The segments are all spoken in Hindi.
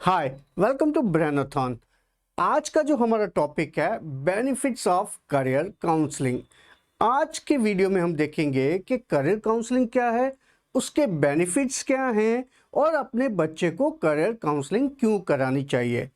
Hi, welcome to ब्रेनोथॉन। आज का जो हमारा टॉपिक है बेनिफिट्स ऑफ करियर काउंसलिंग। आज के वीडियो में हम देखेंगे कि करियर काउंसलिंग क्या है, उसके बेनिफिट्स क्या हैं और अपने बच्चे को करियर काउंसलिंग क्यों करानी चाहिए।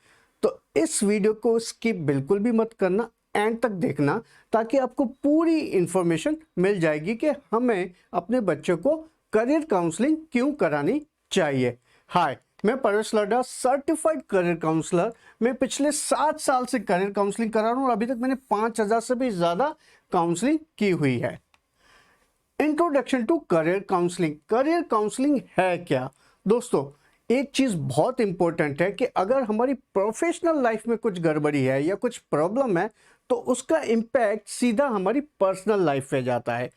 तो इस वीडियो को स्किप बिल्कुल भी मत करना, एंड तक देखना ताकि आपको पूरी इंफॉर्मेशन मिल जाएगी कि हमें अपने बच्चे को करियर काउंसलिंग क्यों करानी चाहिए। हाय, मैं Paresh Ladda, certified career counsellor. मैं पिछले 7 साल से करियर काउंसलिंग करा रहा हूँ और अभी तक मैंने 5000 से भी ज़्यादा काउंसलिंग की हुई है। Introduction to career counselling. Career counselling है क्या? दोस्तों, एक चीज़ बहुत इंपॉर्टेंट है कि अगर हमारी प्रोफेशनल लाइफ में कुछ गड़बड़ी है या कुछ प्रॉब्लम है तो उसका इम्पैक्ट सीधा हमारी पर्सनल लाइफ पे जाता है।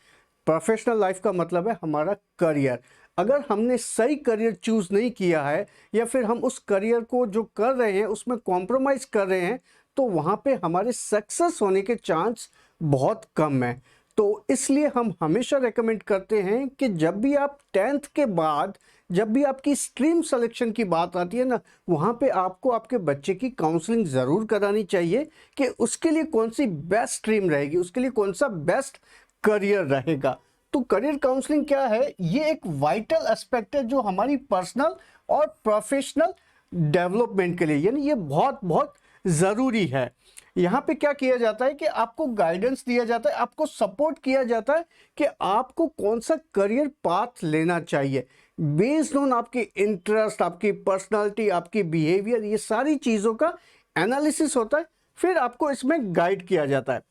प्रोफेशनल लाइफ का मतलब है हमारा करियर। अगर हमने सही करियर चूज़ नहीं किया है या फिर हम उस करियर को जो कर रहे हैं उसमें कॉम्प्रोमाइज़ कर रहे हैं तो वहाँ पे हमारे सक्सेस होने के चांस बहुत कम है। तो इसलिए हम हमेशा रेकमेंड करते हैं कि जब भी आप 10th के बाद जब भी आपकी स्ट्रीम सिलेक्शन की बात आती है ना, वहाँ पे आपको आपके बच्चे की काउंसलिंग ज़रूर करानी चाहिए कि उसके लिए कौन सी बेस्ट स्ट्रीम रहेगी, उसके लिए कौन सा बेस्ट करियर रहेगा। तो करियर काउंसलिंग क्या है? ये एक वाइटल एस्पेक्ट है जो हमारी पर्सनल और प्रोफेशनल डेवलपमेंट के लिए, यानी ये बहुत बहुत ज़रूरी है। यहाँ पे क्या किया जाता है कि आपको गाइडेंस दिया जाता है, आपको सपोर्ट किया जाता है कि आपको कौन सा करियर पाथ लेना चाहिए बेस्ड ऑन आपके इंटरेस्ट, आपकी पर्सनालिटी, आपकी बिहेवियर। ये सारी चीज़ों का एनालिसिस होता है, फिर आपको इसमें गाइड किया जाता है।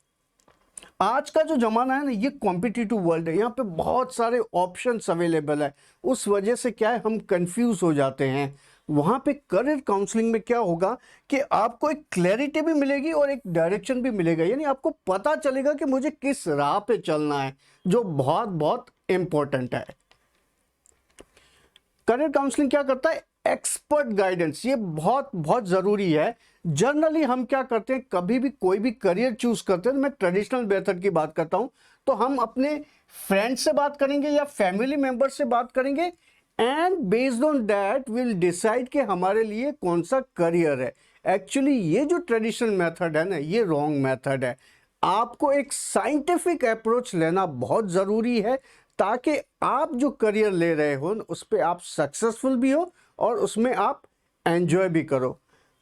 आज का जो ज़माना है ना, ये कॉम्पिटिटिव वर्ल्ड है। यहाँ पे बहुत सारे ऑप्शंस अवेलेबल है, उस वजह से क्या है, हम कंफ्यूज हो जाते हैं। वहाँ पे करियर काउंसलिंग में क्या होगा कि आपको एक क्लैरिटी भी मिलेगी और एक डायरेक्शन भी मिलेगा, यानी आपको पता चलेगा कि मुझे किस राह पे चलना है, जो बहुत बहुत इम्पोर्टेंट है। करियर काउंसलिंग क्या करता है? Expert guidance. ये बहुत बहुत ज़रूरी है। जनरली हम क्या करते हैं, कभी भी कोई भी करियर चूज करते हैं, मैं ट्रेडिशनल मेथड की बात करता हूं, तो हम अपने फ्रेंड से बात करेंगे या फैमिली मेंबर से बात करेंगे and based on that will decide कि हमारे लिए कौन सा करियर है। एक्चुअली ये जो ट्रेडिशनल मेथड है ना, ये रॉन्ग मेथड है। आपको एक साइंटिफिक अप्रोच लेना बहुत ज़रूरी है ताकि आप जो करियर ले रहे हो उस पर आप सक्सेसफुल भी हो और उसमें आप एंजॉय भी करो।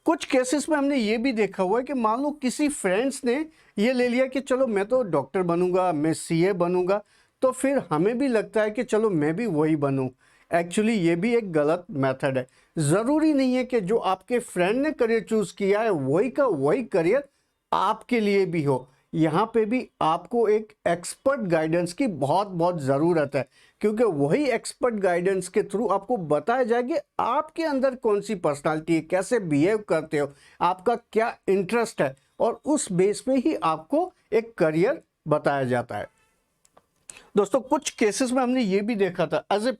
कुछ केसेस में हमने ये भी देखा हुआ है कि मान लो किसी फ्रेंड्स ने ये ले लिया कि चलो मैं तो डॉक्टर बनूंगा, मैं सीए बनूंगा, तो फिर हमें भी लगता है कि चलो मैं भी वही बनूं। एक्चुअली ये भी एक गलत मेथड है। ज़रूरी नहीं है कि जो आपके फ्रेंड ने करियर चूज़ किया है वही का वही करियर आपके लिए भी हो। यहाँ पे भी आपको एक एक्सपर्ट गाइडेंस की बहुत बहुत ज़रूरत है, क्योंकि वही एक्सपर्ट गाइडेंस के थ्रू आपको बताया जाएगा आपके अंदर कौन सी पर्सनालिटी है, कैसे बिहेव करते हो, आपका क्या इंटरेस्ट है, और उस बेस पे ही आपको एक करियर बताया जाता है। दोस्तों, कुछ केसेस में हमने ये भी देखा था as a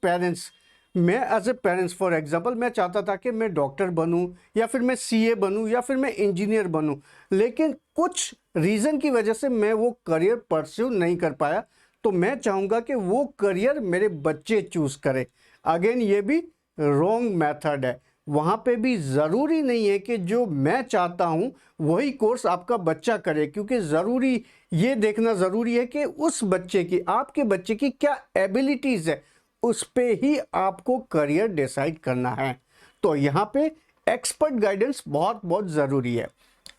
parents for example, मैं चाहता था कि मैं डॉक्टर बनूं या फिर मैं सीए बनूं या फिर मैं इंजीनियर बनूं, लेकिन कुछ रीज़न की वजह से मैं वो करियर परस्यू नहीं कर पाया। तो मैं चाहूँगा कि वो करियर मेरे बच्चे चूज़ करें। अगेन ये भी रॉन्ग मेथड है। वहाँ पे भी ज़रूरी नहीं है कि जो मैं चाहता हूँ वही कोर्स आपका बच्चा करे, क्योंकि ज़रूरी ये देखना ज़रूरी है कि उस बच्चे की, आपके बच्चे की क्या एबिलिटीज़ है, उस पे ही आपको करियर डिसाइड करना है। तो यहाँ पे एक्सपर्ट गाइडेंस बहुत बहुत ज़रूरी है।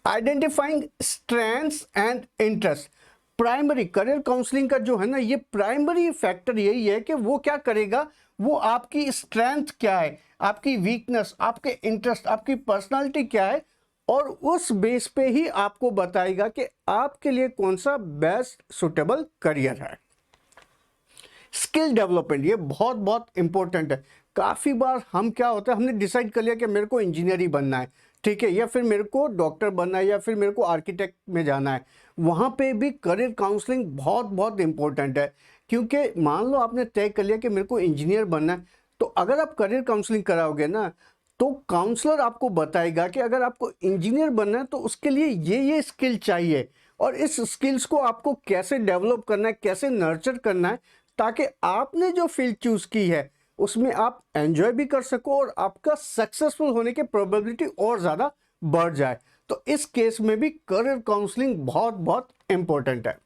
Identifying strengths and interest. Primary career counselling का जो है ना, ये प्राइमरी फैक्टर यही है कि वो क्या करेगा, वो आपकी स्ट्रेंथ क्या है, आपकी वीकनेस, आपके इंटरेस्ट, आपकी पर्सनालिटी क्या है, और उस बेस पे ही आपको बताएगा कि आपके लिए कौन सा बेस्ट सुटेबल करियर है। स्किल डेवलपमेंट, ये बहुत बहुत इंपॉर्टेंट है। काफ़ी बार हम क्या होता है, हमने डिसाइड कर लिया कि मेरे को इंजीनियर ही बनना है, ठीक है, या फिर मेरे को डॉक्टर बनना है, या फिर मेरे को आर्किटेक्ट में जाना है। वहाँ पे भी करियर काउंसलिंग बहुत बहुत इंपॉर्टेंट है, क्योंकि मान लो आपने तय कर लिया कि मेरे को इंजीनियर बनना है, तो अगर आप करियर काउंसलिंग कराओगे ना, तो काउंसलर आपको बताएगा कि अगर आपको इंजीनियर बनना है तो उसके लिए ये स्किल चाहिए, और इस स्किल्स को आपको कैसे डेवलप करना है, कैसे नर्चर करना है, ताकि आपने जो फील्ड चूज़ की है उसमें आप एंजॉय भी कर सको और आपका सक्सेसफुल होने की प्रोबेबिलिटी और ज़्यादा बढ़ जाए। तो इस केस में भी करियर काउंसलिंग बहुत बहुत इंपॉर्टेंट है।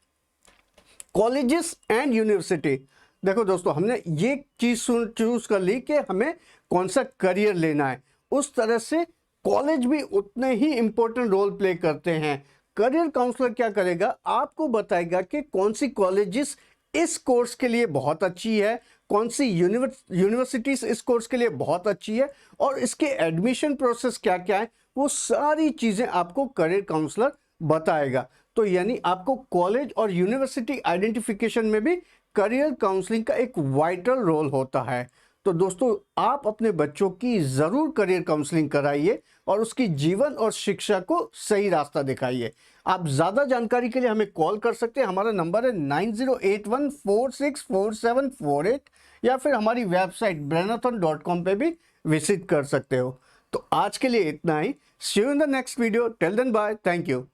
कॉलेजेस एंड यूनिवर्सिटी, देखो दोस्तों, हमने ये चीज चूज कर ली कि हमें कौन सा करियर लेना है, उस तरह से कॉलेज भी उतने ही इंपॉर्टेंट रोल प्ले करते हैं। करियर काउंसलर क्या करेगा, आपको बताएगा कि कौन सी कॉलेजेस इस कोर्स के लिए बहुत अच्छी है, कौन सी यूनिवर्सिटीज इस कोर्स के लिए बहुत अच्छी है, और इसके एडमिशन प्रोसेस क्या क्या है, वो सारी चीजें आपको करियर काउंसलर बताएगा। तो यानी आपको कॉलेज और यूनिवर्सिटी आइडेंटिफिकेशन में भी करियर काउंसलिंग का एक वाइटल रोल होता है। तो दोस्तों, आप अपने बच्चों की ज़रूर करियर काउंसलिंग कराइए और उसकी जीवन और शिक्षा को सही रास्ता दिखाइए। आप ज़्यादा जानकारी के लिए हमें कॉल कर सकते हैं। हमारा नंबर है 9081464748, या फिर हमारी वेबसाइट brainathon.com पे भी विजिट कर सकते हो। तो आज के लिए इतना ही। See you in the next video. Till then bye, thank you.